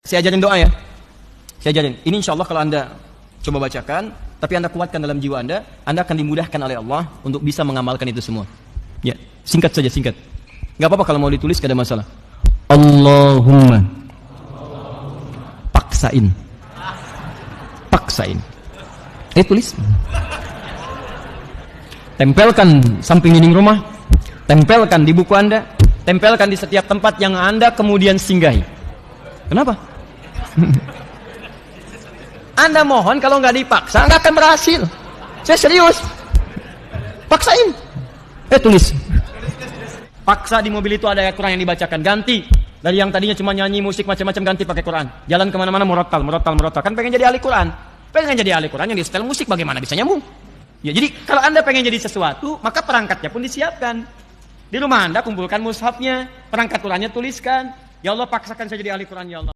Saya ajarin doa ya. Saya ajarin. Ini insya Allah kalau Anda coba bacakan, tapi Anda kuatkan dalam jiwa Anda akan dimudahkan oleh Allah untuk bisa mengamalkan itu semua. Ya, singkat saja, singkat. Gak apa-apa kalau mau ditulis, gak ada masalah. Allahumma paksain. Paksain. Tulis. Tempelkan samping dinding rumah, tempelkan di buku Anda, tempelkan di setiap tempat yang Anda kemudian singgahi. Kenapa? Anda mohon kalau nggak dipaksa nggak akan berhasil. Saya serius. Paksain. Tulis. Paksa di mobil itu ada ayat Quran yang dibacakan, ganti. Dari yang tadinya cuma nyanyi musik macam-macam ganti pakai Quran. Jalan kemana-mana murattal. Kan pengen jadi ahli Quran. Pengen jadi ahli Quran yang di setel musik bagaimana bisa nyambung? Ya, jadi kalau Anda pengen jadi sesuatu, maka perangkatnya pun disiapkan. Di rumah Anda kumpulkan mushafnya, perangkat Qurannya tuliskan. Ya Allah, paksakan saya jadi ahli Quran ya Allah.